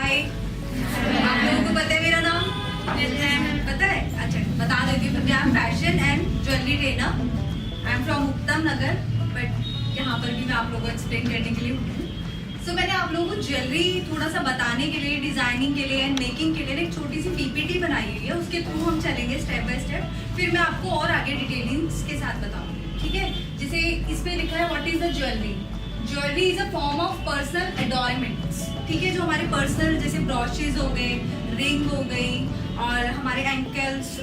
हाय, आप लोगों को पता है मेरा नाम? पता है? अच्छा, बता देती हूँ। I am fashion and jewellery trainer. I am from उत्तम नगर, बट यहाँ पर भी मैं आप लोगों को एक्सप्लेन करने के लिए हूँ। सो मैंने आप लोगों को ज्वेलरी थोड़ा सा बताने के लिए, डिजाइनिंग के लिए एंड मेकिंग के लिए एक छोटी सी पीपीटी बनाई हुई है। उसके थ्रू हम चलेंगे स्टेप बाय स्टेप, फिर मैं आपको और आगे डिटेलिंग्स के साथ बताऊंगी, ठीक है? जैसे इसमें लिखा है what is the jewellery. Jewellery is a form of personal adornments, ठीक है? जो हमारे पर्सनल जैसे ब्रॉचेज हो गए, रिंग हो गई, और हमारे एंकल्स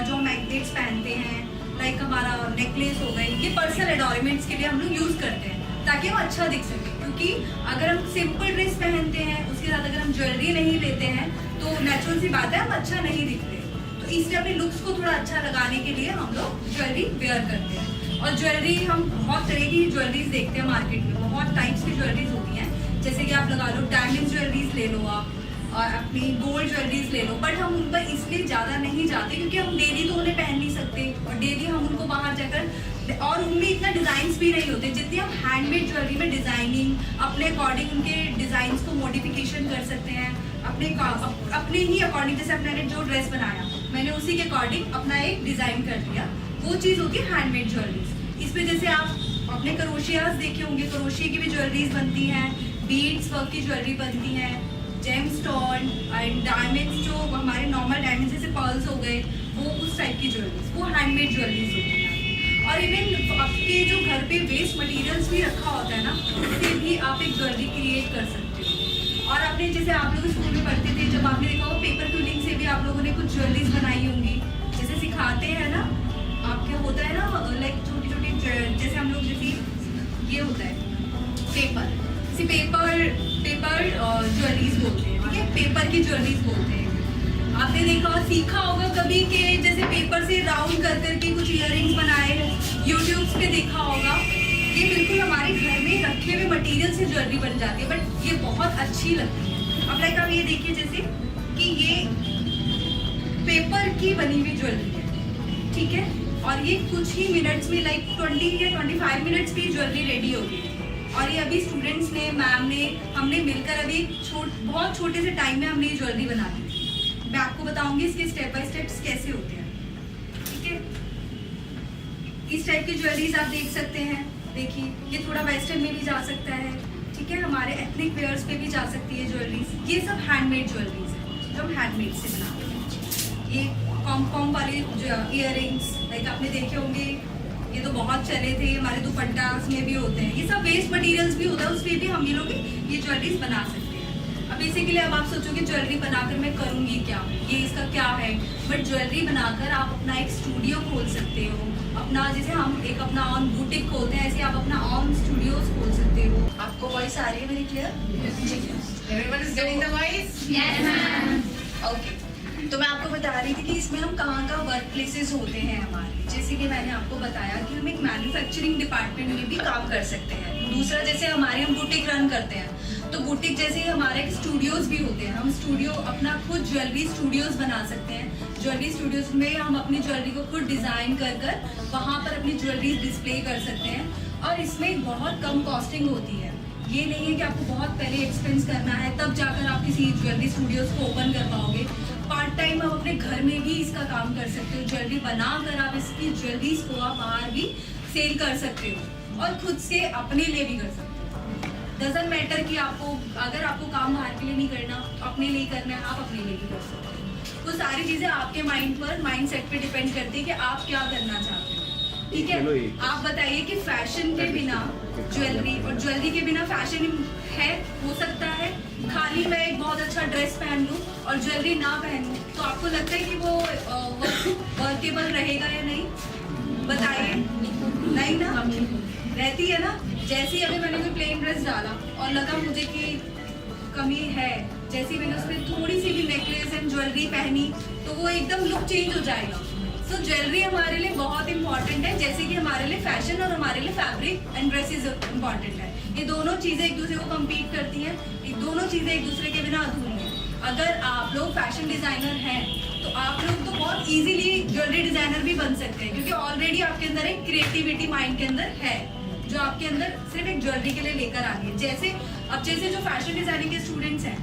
जो मैग्नेट्स पहनते हैं, लाइक हमारा नेकलेस हो गई, ये पर्सनल एडॉर्नमेंट्स के लिए हम लोग यूज करते हैं ताकि हम अच्छा दिख सके। क्योंकि अगर हम सिंपल ड्रेस पहनते हैं, उसके साथ अगर हम ज्वेलरी नहीं लेते हैं तो नेचुरल सी बात है हम अच्छा नहीं दिखते। तो इसलिए अपने लुक्स को थोड़ा अच्छा लगाने के लिए हम लोग ज्वेलरी वेयर करते हैं। और ज्वेलरी हम बहुत तरह की ज्वेलरीज देखते हैं मार्केट में, बहुत टाइप्स की ज्वेलरीज होती हैं। जैसे कि आप लगा लो डायमंड ज्वेलरीज ले लो आप, और अपनी गोल्ड ज्वेलरीज ले लो, बट हम उन पर इसलिए ज़्यादा नहीं जाते क्योंकि हम डेली तो उन्हें पहन नहीं सकते, और डेली हम उनको बाहर जाकर, और उनमें इतना डिजाइन भी नहीं होते जितनी हम हैंडमेड ज्वेलरी में डिजाइनिंग अपने अकॉर्डिंग उनके डिजाइन को मॉडिफिकेशन कर सकते हैं अपने ही अकॉर्डिंग। जैसे अपने जो ड्रेस बनाया मैंने उसी के अकॉर्डिंग अपना एक डिजाइन कर दिया, वो चीज़ होती है हैंडमेड ज्वेलरीज। इसमें जैसे आप अपने करोशियाज देखे होंगे, करोशिया की भी ज्वेलरीज बनती हैं, बीड्स वर्क की ज्वेलरी बनती है, जेम स्टोन एंड डायमंड्स, जो हमारे नॉर्मल डायमंड्स जैसे पर्ल्स हो गए, वो उस टाइप की ज्वेलरीज, वो हैंडमेड ज्वेलरीज होती हैं। और इवन आपके जो घर पे वेस्ट मटेरियल्स भी रखा होता है ना, उससे भी आप एक ज्वेलरी क्रिएट कर सकते हो। और आपने जैसे आप लोग स्कूल में पढ़ते थे, जब आपने देखा हो पेपर क्यूलिंग से भी आप लोगों ने कुछ ज्वेलरीज बनाई होंगी, जैसे सिखाते हैं ना, आपके होता है ना लाइक छोटी छोटी, जैसे हम लोग जैसे ये होता है पेपर, इसी पेपर ज्वेलरीज बोलते हैं, ठीक है? पेपर की ज्वेलरीज बोलते हैं। आपने देखा और सीखा होगा कभी कि जैसे पेपर से राउंड कर करके कुछ इयररिंग्स बनाए, यूट्यूब पे देखा होगा। ये बिल्कुल हमारे घर में रखे हुए मटेरियल से ज्वेलरी बन जाती है, बट ये बहुत अच्छी लगती है। अब लाइक आप ये देखिए जैसे कि ये पेपर की बनी हुई ज्वेलरी है, ठीक है? और ये कुछ ही मिनट्स में, लाइक 20 या 25 मिनट्स में ज्वेलरी रेडी हो गई। और ये अभी स्टूडेंट्स ने, मैम ने, हमने मिलकर अभी बहुत छोटे से टाइम में हमने ये ज्वेलरी बना दी। मैं आपको बताऊंगी इसके स्टेप बाय स्टेप्स कैसे होते हैं, ठीक है? इस टाइप की ज्वेलरीज आप देख सकते हैं। देखिए ये थोड़ा वेस्टर्न में भी जा सकता है, ठीक है? हमारे एथनिक वेयर्स पे भी जा सकती है ज्वेलरीज। ये सब हैंडमेड ज्वेलरीज है जो हम हैंडमेड से बनाते हैं। ये कॉम वाले इयररिंग्स लाइक आपने देखे होंगे, ये तो बहुत चले थे, हमारे दुपट्टास में भी होते हैं। ये सब वेस्ट मटेरियल्स भी होता है, उसमें भी हम ये लोग ये ज्वेलरीज बना सकते हैं। अब बेसिकली अब आप सोचोगे ज्वेलरी बनाकर मैं करूँगी क्या, ये इसका क्या है? बट ज्वेलरी बनाकर आप अपना एक स्टूडियो खोल सकते हो, अपना जैसे हम एक अपना ऑन बुटीक खोलते हैं, ऐसे आप अपना ऑन स्टूडियोज खोल सकते हो। आपको वॉइस आ रही है मेरी clear? Everyone is getting the voice? Yes, ma'am. Okay, तो मैं आपको बता रही थी कि इसमें हम कहाँ वर्क प्लेसेस होते हैं हमारे। जैसे कि मैंने आपको बताया कि हम एक मैन्युफैक्चरिंग डिपार्टमेंट में भी काम कर सकते हैं। दूसरा जैसे हमारे हम बुटीक रन करते हैं, तो बुटीक जैसे हमारे स्टूडियोज भी होते हैं। हम स्टूडियो अपना खुद ज्वेलरी स्टूडियोज बना सकते हैं। ज्वेलरी स्टूडियोज में हम अपनी ज्वेलरी को खुद डिजाइन कर वहाँ पर अपनी ज्वेलरी डिस्प्ले कर सकते हैं। और इसमें बहुत कम कॉस्टिंग होती है। ये नहीं है कि आपको बहुत पहले एक्सपेंस करना है तब जाकर आप किसी ज्वेलरी स्टूडियोज को ओपन कर पाओगे। पार्ट टाइम आप अपने घर में भी इसका काम कर सकते हो। ज्वेलरी बनाकर आप इसकी ज्वेलरीज को आप बाहर भी सेल कर सकते हो और खुद से अपने लिए भी कर सकते हो। डजंट मैटर कि आपको, अगर आपको काम बाहर के लिए नहीं करना तो अपने लिए करना है, आप अपने लिए भी कर सकते हो। तो सारी चीजें आपके माइंड सेट पे डिपेंड करती है कि आप क्या करना चाहते हो, ठीक है? आप बताइए कि फैशन के बिना ज्वेलरी और ज्वेलरी के बिना फैशन है, हो सकता है? खाली मैं एक बहुत अच्छा ड्रेस पहन लूं और ज्वेलरी ना पहनूं तो आपको लगता है कि वो वर्केबल रहेगा या नहीं? बताइए। नहीं ना, रहती है ना। जैसे ही अभी मैंने कोई प्लेन ड्रेस डाला और लगा मुझे कि कमी है, जैसे ही मैंने उस पर थोड़ी सी भी नेकलेस एंड ज्वेलरी पहनी तो वो एकदम लुक चेंज हो जाएगा। तो ज्वेलरी हमारे लिए बहुत इंपॉर्टेंट है, जैसे कि हमारे लिए फैशन और हमारे लिए फैब्रिक एंड ड्रेसेस इंपॉर्टेंट है। ये दोनों चीजें एक दूसरे को कम्पीट करती हैं, ये दोनों चीजें एक दूसरे के बिना अधूरी हैं। अगर आप लोग फैशन डिजाइनर हैं तो आप लोग तो बहुत इजीली ज्वेलरी डिजाइनर भी बन सकते हैं, क्योंकि ऑलरेडी आपके अंदर एक क्रिएटिविटी माइंड के अंदर है जो आपके अंदर सिर्फ एक ज्वेलरी के लिए लेकर आ रही है। जैसे जो फैशन डिजाइनिंग के स्टूडेंट्स हैं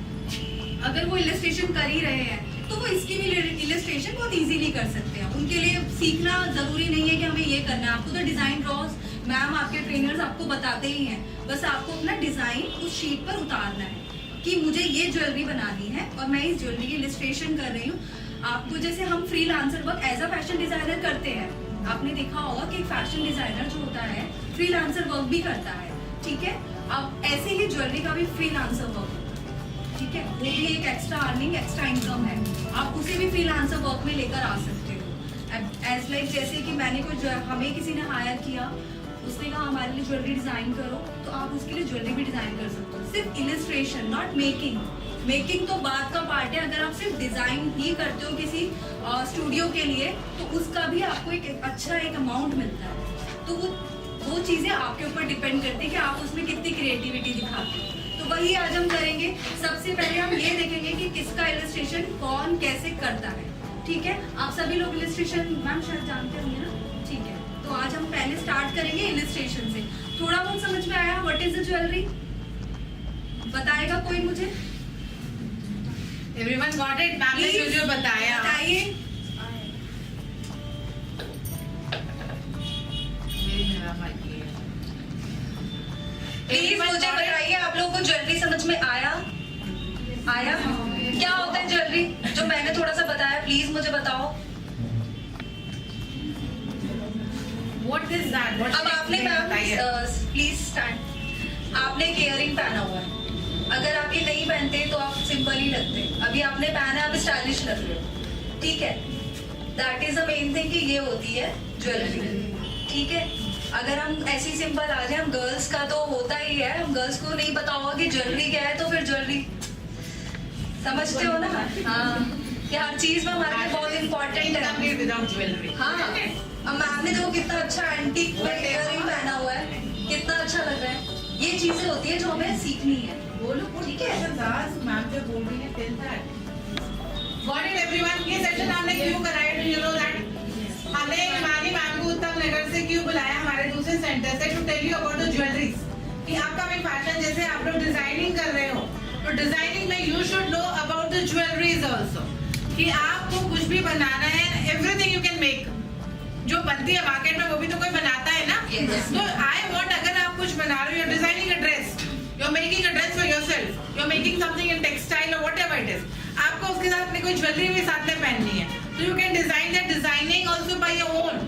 अगर वो इलस्ट्रेशन कर ही रहे हैं तो वो इसकी भी इलस्ट्रेशन बहुत इजीली कर सकते हैं। उनके लिए सीखना जरूरी नहीं है कि हमें ये करना है। आपको तो डिजाइन ड्रॉज मैम आपके ट्रेनर्स आपको बताते ही हैं, बस आपको अपना डिजाइन उस शीट पर उतारना है कि मुझे ये ज्वेलरी बनानी है और मैं इस ज्वेलरी की इलस्ट्रेशन कर रही हूँ। आपको जैसे हम freelancer work as a fashion designer करते हैं, आपने देखा होगा कि फैशन डिजाइनर जो होता है फ्रीलांसर वर्क भी करता है, ठीक है। अब ऐसे ही ज्वेलरी का भी फ्रीलांसर वर्क होता है, ठीक है। वो भी एक एक्स्ट्रा अर्निंग, एक्स्ट्रा इनकम है। आप उसे भी फ्रीलांसर वर्क में लेकर आ सकते हो। एज लाइक जैसे कि मैंने कोई हमें किसी ने हायर किया, उसने कहा हमारे लिए ज्वेलरी डिजाइन करो, तो आप उसके लिए ज्वेलरी भी डिजाइन कर सकते हो। सिर्फ इलस्ट्रेशन, नॉट मेकिंग। मेकिंग तो बाद का पार्ट है। अगर आप सिर्फ डिजाइन ही करते हो किसी स्टूडियो के लिए तो उसका भी आपको एक अच्छा एक अमाउंट मिलता है। तो वो चीजें आपके ऊपर डिपेंड करती है कि आप उसमें कितनी क्रिएटिविटी दिखाते हो। तो वही आज हम करेंगे। सबसे पहले हम ये देखेंगे कि किसका इलस्ट्रेशन कौन कैसे करता है, ठीक है। आप सभी लोग इलस्ट्रेशन मैम शायद जानते होंगे ना, ठीक है। तो आज हम पहले स्टार्ट करेंगे इलस्ट्रेशन से। थोड़ा बहुत समझ में आया व्हाट इज द ज्वेलरी? बताएगा कोई मुझे? Everyone got it? मैम ने जो बताया। बताइए। प्लीज मुझे बताइए, आप लोगों को ज्वेलरी समझ में आया? क्या होता है ज्वेलरी जो मैंने थोड़ा सा बताया? प्लीज मुझे बताओ। What is that? अब आपने मैम प्लीज स्टैंड। आपने एक इयरिंग पहना हुआ है, अगर आप ये नहीं पहनते तो आप सिंपल ही लगते। अभी आपने पहना है, आप स्टाइलिश लग रहे हो, ठीक है। That is the main thing कि ये होती है ज्वेलरी, ठीक है। अगर हम ऐसी सिंपल आ जाए, हम गर्ल्स का तो होता ही है, हम गर्ल्स को नहीं पता होगा कि ज्वेलरी क्या है, तो फिर ज्वेलरी समझते हो ना? हाँ, कि हर चीज में हमारे लिए बहुत इंपॉर्टेंट है। Without jewellery. हाँ, अब मैम ने जो कितना अच्छा एंटीक इयरिंग पहना हुआ है, कितना अच्छा लग रहा है। ये चीजें होती है जो हमें सीखनी है। बोलो, ठीक है। मैम जो बोल रही है tell that. Got it everyone? ये सेशन हमने क्यों कराया? Do you know that? हमने हिमानी मैम को उत्तम नगर से क्यों बुलाया हमारे दूसरे सेंटर से? To tell you about the jewelries. कि आपका भी फैशन, जैसे आप लोग डिजाइनिंग कर रहे हो, तो डिजाइनिंग में you should know about the jewelries also. कि आपको कुछ भी बनाना है, everything you can make. जो बनती है मार्केट में वो भी तो कोई बनाता है ना? Yes. तो I want, अगर आप कुछ बना रहे हो, you're designing a dress. You're making a dress for yourself. You're making something in textile or whatever it is. आपको उसके साथ में कोई ज्वेलरी भी साथ में पहननी है, तो you can design that designing also by your own.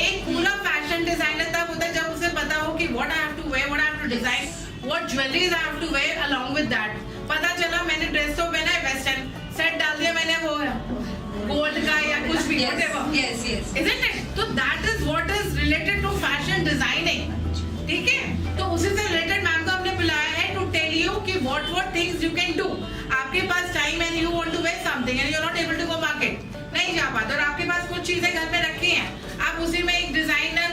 एक पूरा फैशन डिजाइनर तब होता है जब उसे पता हो कि what I have to wear, what I have to design, what jewelries I have to wear along with that. पता चला मैंने ड्रेस तो पहना है वेस्टर्न, सेट डाल दिया मैंने वो गोल्ड का या कुछ भी, whatever. Yes, yes. Isn't it? So that is what is related to fashion designing. ठीक है, तो उसी से रिलेटेड मैम को हमने बुलाया है to tell you कि what things you can do. आपके पास time and you want to wear something and you're not able to go market, नहीं जा पाते, और आपके पास कुछ चीजें घर में रखी हैं, आप उसी में एक डिजाइनर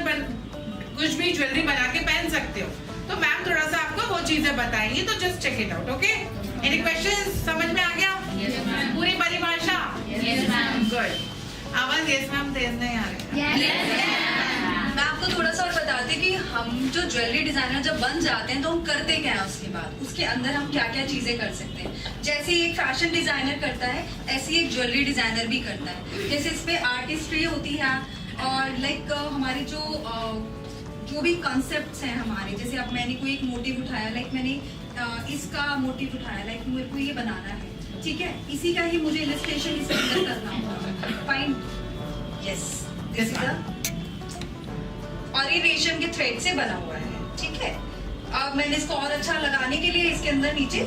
कुछ भी ज्वेलरी बना के पहन सकते हो। तो मैम थोड़ा सा आपको वो चीजें बताएंगी, तो just check it out. Okay, any questions? समझ में आ गया? Yes, ma'am. पूरी परिभाषा? Yes, ma'am. गुड। आवाज यस मैम तेज नहीं आ रही। मैं आपको थोड़ा सा और बताती कि हम जो ज्वेलरी डिजाइनर जब बन जाते हैं तो हम करते क्या है उसके बाद, उसके अंदर हम क्या क्या चीजें कर सकते हैं। जैसे एक फैशन डिजाइनर करता है, ऐसे ही एक ज्वेलरी डिजाइनर भी करता है। जैसे इस पे आर्टिस्ट्री होती है और लाइक हमारे जो भी कॉन्सेप्ट्स हैं हमारे, जैसे अब मैंने कोई एक मोटिव उठाया, लाइक मैंने इसका मोटिव उठाया, लाइक मेरे को ये बनाना है, ठीक है, इसी का ही मुझे इलस्ट्रेशन इसके अंदर करना होगा। फाइन, यस, दिस इज और ये रेशम के थ्रेड से बना हुआ है, ठीक है। अब मैंने इसको और अच्छा लगाने के लिए इसके अंदर नीचे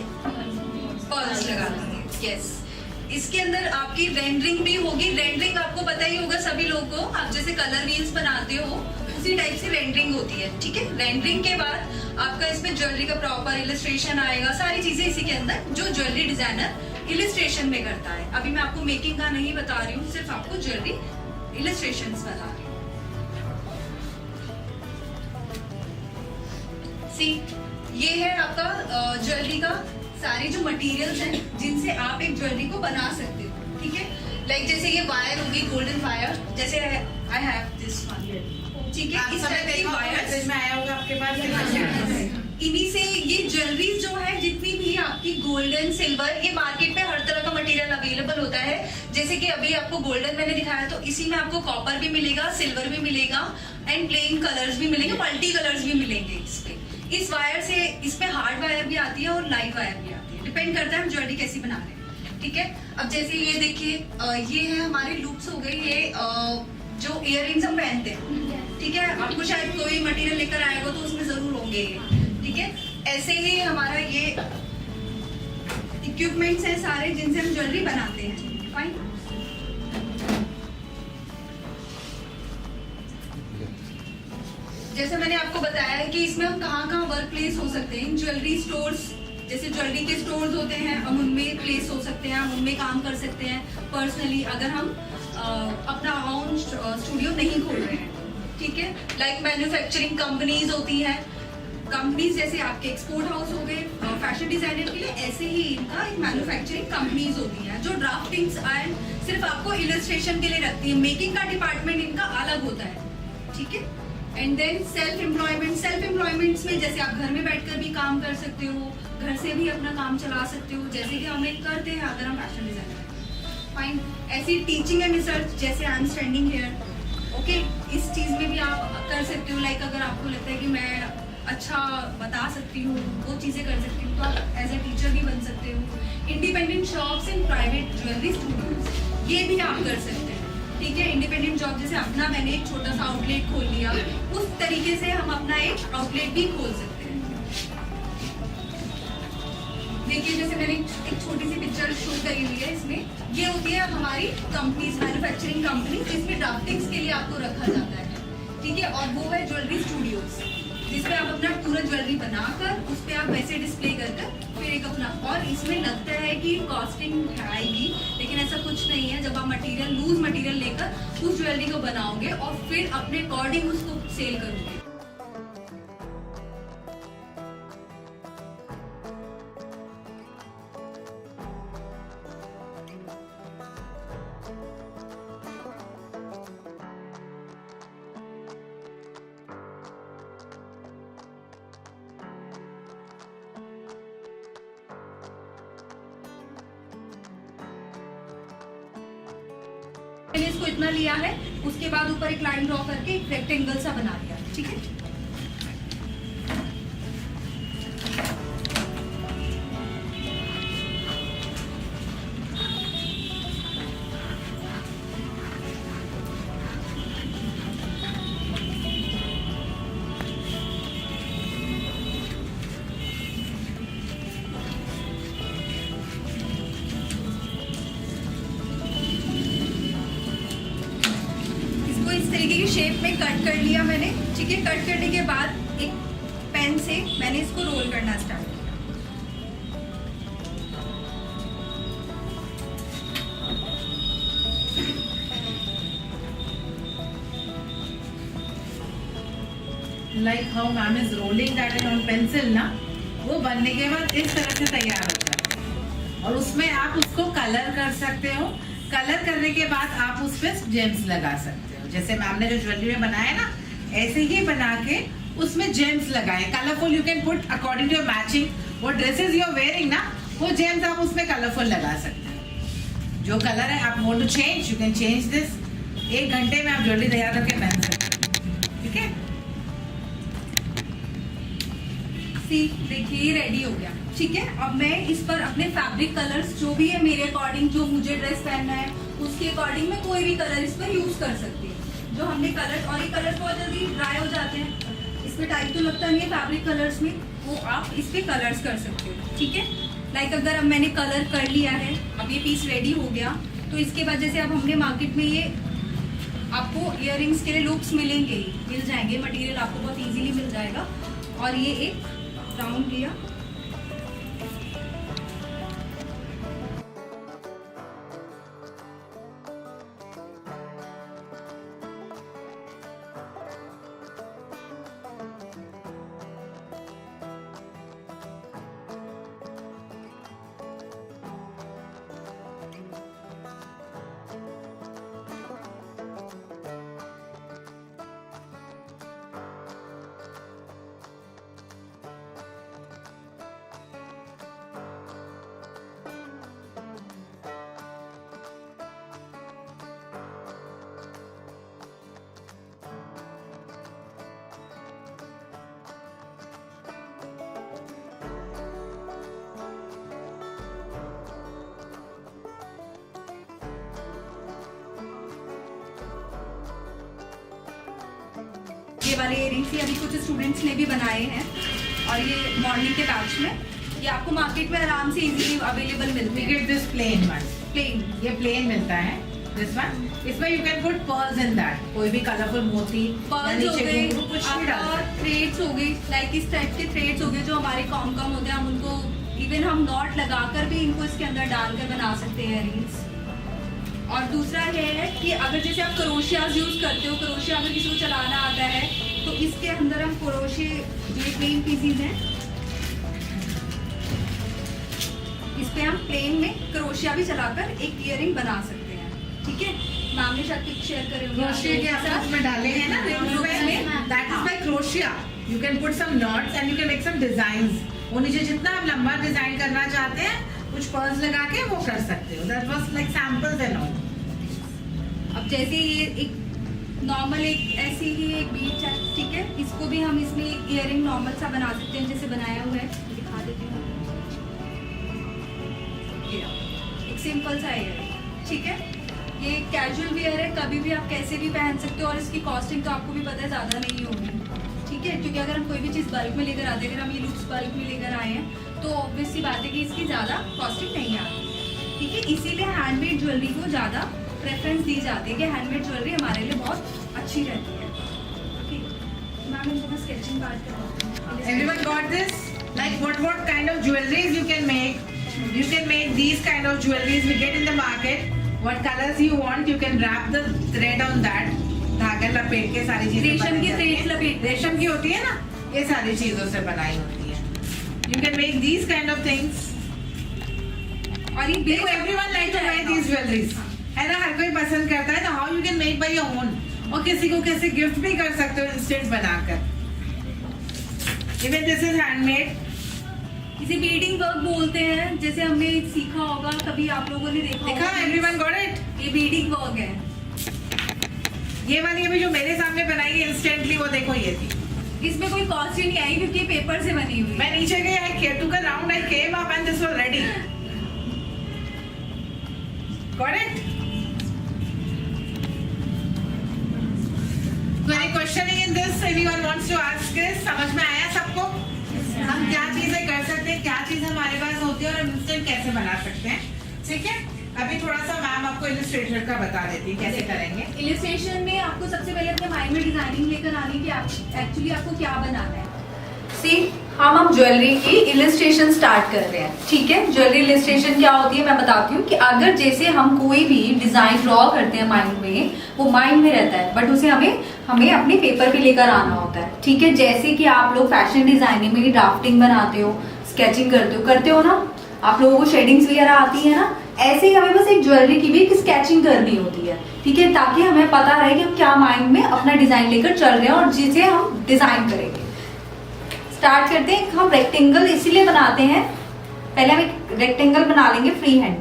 पर्ल्स लगा देंगे। यस, इसके अंदर आपकी रेंडरिंग भी होगी। रेंडरिंग आपको पता ही होगा सभी लोगों को, आप जैसे कलर व्हील्स बनाते हो उसी टाइप से रेंडरिंग होती है, ठीक है। रेंडरिंग के बाद आपका इसमें ज्वेलरी का प्रॉपर इलस्ट्रेशन आएगा, सारी चीजें इसी के अंदर जो ज्वेलरी डिजाइनर इलस्ट्रेशन में करता है। अभी मैं आपको मेकिंग का नहीं बता रही हूँ, सिर्फ आपको ज्वेलरी इलस्ट्रेशन बता रही हूँ। ये है आपका ज्वेलरी का सारे जो मटेरियल्स हैं जिनसे आप एक ज्वेलरी को बना सकते हो, ठीक है। लाइक जैसे ये वायर होगी, गोल्डन वायर, जैसे आई हैव दिस वन, ठीक है। इस टाइप की वायर्स में आया होगा आपके पास। इन्हीं से ये ज्वेलरी जो है जितनी भी आप आपकी गोल्डन सिल्वर, ये मार्केट में हर तरह का मटेरियल अवेलेबल होता है। जैसे कि अभी आपको गोल्डन मैंने दिखाया, तो इसी में आपको कॉपर भी मिलेगा, सिल्वर भी मिलेगा एंड प्लेन कलर्स भी मिलेंगे, मल्टी कलर्स भी मिलेंगे। इस वायर से, इसमें हार्ड वायर भी आती है और लाइट वायर भी आती है, डिपेंड करता है हम ज्वेलरी कैसी बना रहे हैं। ठीक है, अब जैसे ये देखिए, ये है हमारे लूप्स हो गए, ये जो इयररिंग्स हम पहनते हैं। ठीक है, आपको शायद कोई मटेरियल लेकर आएगा तो उसमें जरूर होंगे ये। ठीक है, ऐसे ही हमारा ये इक्विपमेंट्स है सारे जिनसे हम ज्वेलरी बनाते हैं। फाइन, जैसे मैंने आपको बताया है कि इसमें हम कहाँ वर्क प्लेस हो सकते हैं। ज्वेलरी स्टोर्स, जैसे ज्वेलरी के स्टोर्स होते हैं, हम उनमें प्लेस हो सकते हैं, हम उनमें काम कर सकते हैं पर्सनली, अगर हम अपना ओन स्टूडियो नहीं खोल रहे हैं। ठीक है, लाइक मैन्युफैक्चरिंग कंपनीज होती है, कंपनीज जैसे आपके एक्सपोर्ट हाउस हो गए फैशन डिजाइनर के लिए, ऐसे ही इनका एक मैन्युफैक्चरिंग कंपनीज होती हैं जो ड्राफ्टिंग्स एंड सिर्फ आपको इलस्ट्रेशन के लिए रखती है। मेकिंग का डिपार्टमेंट इनका अलग होता है। ठीक है, एंड देन सेल्फ एम्प्लॉयमेंट्स में जैसे आप घर में बैठकर भी काम कर सकते हो, घर से भी अपना काम चला सकते हो, जैसे कि हम एक करते हैं अगर हम फैशन डिजाइनर हैं। फाइन, ऐसी टीचिंग एंड रिसर्च, जैसे I am standing here, okay, इस चीज में भी आप कर सकते हो। लाइक अगर आपको लगता है कि मैं अच्छा बता सकती हूँ, वो चीजें कर सकती हूँ, तो आप एज अ टीचर भी बन सकते हो। Independent shops and private jewellery studios, ये भी आप कर सकते हैं। ठीक है, इंडिपेंडेंट जॉब, जैसे अपना मैंने एक छोटा सा आउटलेट खोल लिया, उस तरीके से हम अपना एक आउटलेट भी खोल सकते हैं। देखिए, जैसे मैंने एक छोटी सी पिक्चर शूट करी हुई है, इसमें ये होती है हमारी कंपनीज, मैन्युफैक्चरिंग कंपनी, जिसमें ड्राफ्टिंग्स के लिए आपको रखा जाता है। ठीक है, और वो है ज्वेलरी स्टूडियोज, जिसपे आप अपना पूरा ज्वेलरी बनाकर उस पे आप वैसे डिस्प्ले कर फिर एक अपना, और इसमें लगता है कि कॉस्टिंग आएगी, लेकिन ऐसा कुछ नहीं है। जब आप मटेरियल, लूज मटेरियल लेकर उस ज्वेलरी को बनाओगे और फिर अपने अकॉर्डिंग उसको सेल करोगे। मैंने इसको इतना लिया है, उसके बाद ऊपर एक लाइन ड्रॉ करके एक रेक्टेंगल सा बना लिया। ठीक है, इस तरीके की शेप में कट कर लिया मैंने। ठीक है, कट करने के बाद एक पेन से मैंने इसको रोल करना स्टार्ट किया। Like how ma'am is rolling that on pencil ना, वो बनने के बाद इस तरह से तैयार होता है, और उसमें आप उसको कलर कर सकते हो। कलर करने के बाद आप उस पर जेम्स लगा सकते हो। जैसे मैम ने जो ज्वेलरी में बनाया ना, ऐसे ही बना के उसमें जेम्स लगाए, colourful. You can put according to your matching, वो ड्रेसेस यू आर वेयरिंग ना, वो जेम्स आप उसमें कलरफुल लगा सकते हैं। जो कलर है आप want to change, you can change this. 1 घंटे में आप ज्वेलरी तैयार करके पहन सकते हैं। ठीक है, देखिए ये रेडी हो गया। ठीक है, अब मैं इस पर अपने फैब्रिक कलर्स जो भी है मेरे अकॉर्डिंग, जो मुझे ड्रेस पहनना है उसके अकॉर्डिंग मैं कोई भी कलर इस पर यूज कर सकती हूँ। जो हमने कलर, और ये कलर बहुत जल्दी ड्राई हो जाते हैं, इसमें टाइप तो लगता नहीं है फैब्रिक कलर्स में, वो आप इस पे कलर्स कर सकते हो। ठीक है, लाइक अगर अब मैंने कलर कर लिया है, अब ये पीस रेडी हो गया, तो इसके बाद जैसे अब हमने मार्केट में ये आपको इयररिंग्स के लिए लूप्स मिलेंगे ही, मिल जाएंगे, मटेरियल आपको बहुत इजीली मिल जाएगा। और ये एक राउंड लिया, ये वाले इयरिंग्स अभी कुछ स्टूडेंट्स ने भी बनाए हैं और ये मॉर्निंग के बैच में ये आपको मार्केट में आराम से इजीली अवेलेबल मिलते हैं। दिस प्लेन वन, प्लेन, ये प्लेन मिलता है दिस वन। इसमें you can put pearls in that, कोई भी कलरफुल मोती, पर्ल्स हो गए, कुछ भी डाल आपका सकते थ्रेड्स हो गई, लाइक इस टाइप के थ्रेड्स हो गए जो हमारे कॉम होते हैं, हम उनको इवन हम नॉट लगाकर भी इनको इसके अंदर डालकर बना सकते हैं इयरिंग्स। और दूसरा ये है कि अगर जैसे आप क्रोशियाज यूज करते हो, क्रोशिया अगर किसी को चलाना आता है तो इसके अंदर हम क्रोशिया जो ये प्लेन पीसीज हैं इस पे हम प्लेन में क्रोशिया भी चलाकर एक इयरिंग बना सकते हैं। ठीक है, मैम ने शायद पिक शेयर करे होंगे क्रोशिया के आप उसमें डाले हैं ना रिंग्स में, that is by crochet. You can put some knots and you can make some designs. वो नीचे जितना आप लंबा डिजाइन करना चाहते हैं कुछ पर्ल्स लगा के वो कर सकते हो। That was like samples and all. अब जैसे ये एक नॉर्मल एक ऐसी ही एक बीट है, ठीक है, इसको भी हम इसमें एक इयरिंग नॉर्मल सा बना सकते हैं जैसे बनाया हुआ है, दिखा देती हूँ। ये एक सिंपल सा इयरिंग, ठीक है, ये कैजुअल वियर है, कभी भी आप कैसे भी पहन सकते हो और इसकी कॉस्टिंग तो आपको भी पता है ज़्यादा नहीं होगी। ठीक है, क्योंकि अगर हम कोई भी चीज़ बल्क में लेकर आते हैं, अगर हम ये लुक्स बल्क में लेकर आए हैं तो ऑब्वियस सी बात है कि इसकी ज़्यादा कॉस्टिंग नहीं आती। ठीक है, इसीलिए हैंडमेड ज्वेलरी को ज़्यादा प्रेफरेंस दी जाती है कि हैंडमेड ज्वेलरी हमारे लिए बहुत अच्छी रहती है। ओके मैम, इनको मैं स्केचिंग पार्ट करवाती हूँ। Everyone got this? Like what kind of jewelries you can make? You can make these kind of jewelries we get in the market. What colors you want, you can wrap the thread on that. धागा लपेट के सारी चीजें रेशम की बन जाती thread हैं। लपेट, रेशम की होती है ना, ये सारी चीजों से बनाई होती है। You can make these kind of things. और ये देखो everyone like to wear these jewelries. है ना, हर कोई पसंद करता है। तो how you can make by your own, और किसी को कैसे गिफ्ट भी कर सकते हो इंस्टेंट बनाकर। Even this is handmade. इसे बीडिंग वर्क बोलते हैं, जैसे हमने सीखा होगा, कभी आप लोगों ने देखा देखा, होगा। everyone got it? ये बीडिंग वर्क है। ये वाली अभी जो मेरे सामने बनाई है इंस्टेंटली, वो देखो ये थी। इसमें कोई कॉस्ट ही नहीं आई क्योंकि ये पेपर से बनी हुई है। मैं नीचे गई, I took a round, I came up and this was ready. Got it? So any questioning in this? Anyone wants to ask this? समझ में आया सबको? हम क्या चीजें कर सकते हैं, क्या चीज हमारे पास होती है और इंस्टेंट कैसे बना सकते हैं। ठीक है, अभी थोड़ा सा मैम आपको इलस्ट्रेटर का बता देती है कैसे करेंगे। इलस्ट्रेशन में आपको सबसे पहले अपने माइंड में डिजाइनिंग लेकर आनी कि आप एक्चुअली आपको क्या बनाना है। सी हम ज्वेलरी की इलस्ट्रेशन स्टार्ट कर रहे हैं। ठीक है, ज्वेलरी इलस्ट्रेशन क्या होती है मैं बताती हूँ कि अगर जैसे हम कोई भी डिजाइन ड्रॉ करते हैं माइंड में, वो माइंड में रहता है बट उसे हमें अपने पेपर पे लेकर आना होता है। ठीक है, जैसे कि आप लोग फैशन डिजाइनिंग में ड्राफ्टिंग बनाते हो, स्केचिंग करते हो ना, आप लोगों को शेडिंग्स वगैरह आती है ना, ऐसे ही हमें बस एक ज्वेलरी की भी एक स्केचिंग करनी होती है। ठीक है, ताकि हमें पता रहे कि हम क्या माइंड में अपना डिजाइन लेकर चल रहे हैं और जिसे हम डिजाइन करेंगे। स्टार्ट करते हैं। हम रेक्टेंगल इसीलिए बनाते हैं, पहले हम एक रेक्टेंगल बना लेंगे फ्री हैंड।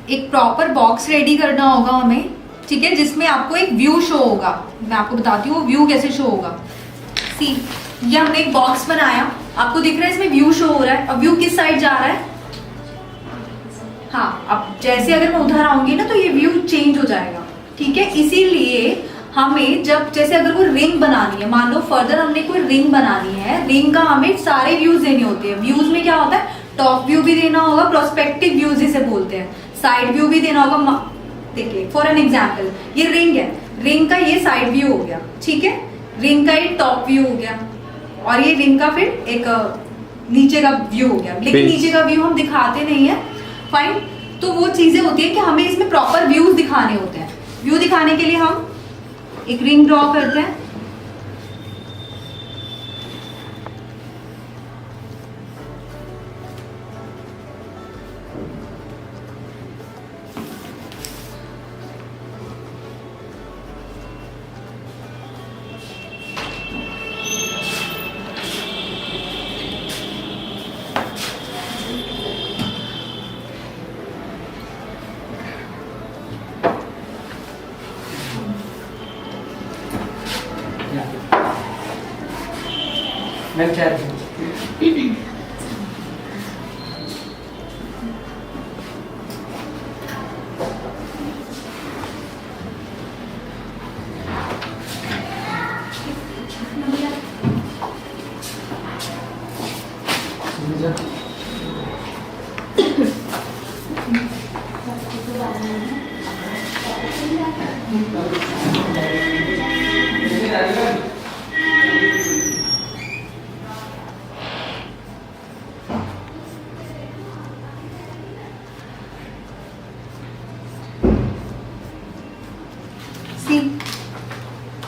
एक प्रॉपर बॉक्स रेडी करना होगा हमें। ठीक है, जिसमें आपको एक व्यू शो होगा। मैं आपको बताती हूँ वो व्यू कैसे शो होगा। सी, ये हमने एक बॉक्स बनाया, आपको दिख रहा है इसमें व्यू शो हो रहा है। अब व्यू किस साइड जा रहा है? हाँ, अब जैसे अगर मैं उधर आऊंगी ना तो ये व्यू चेंज हो जाएगा। ठीक है, इसीलिए हमें जब जैसे अगर कोई रिंग बनानी है, मान लो फर्दर हमने कोई रिंग बनानी है, रिंग का हमें सारे व्यूज देने होते हैं। व्यूज में क्या होता है, टॉप व्यू भी देना होगा, प्रोस्पेक्टिव व्यूज जिसे बोलते हैं, साइड व्यू भी देना होगा। देखिए फॉर एन एग्जाम्पल, ये रिंग है, रिंग का ये साइड व्यू हो गया। ठीक है, रिंग का ये टॉप व्यू हो गया और ये रिंग का फिर एक नीचे का व्यू हो गया। लेकिन नीचे का व्यू हम दिखाते नहीं है, फाइन। तो वो चीजें होती है कि हमें इसमें प्रॉपर व्यूज दिखाने होते हैं। व्यू दिखाने के लिए हम एक रिंग ड्रॉ करते हैं। मैम चार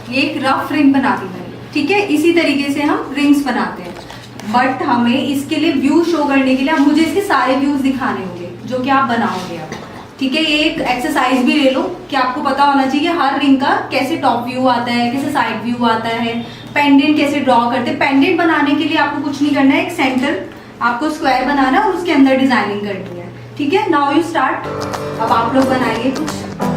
ये एक रफ रिंग बना दी मैंने, ठीक है। इसी तरीके से हम रिंग्स बनाते हैं, बट हमें इसके लिए व्यू शो करने के लिए अब मुझे इसके सारे व्यूज दिखाने होंगे जो कि आप बनाओगे अब, ठीक है। ये एक एक्सरसाइज भी ले लो कि आपको पता होना चाहिए हर रिंग का कैसे टॉप व्यू आता है, कैसे साइड व्यू आता है, पेंडेंट कैसे ड्रॉ करते हैं। पेंडेंट बनाने के लिए आपको कुछ नहीं करना है, एक सेंटर आपको स्क्वायर बनाना है और उसके अंदर डिजाइनिंग करनी है, ठीक है। Now you start. अब आप लोग बनाइए कुछ।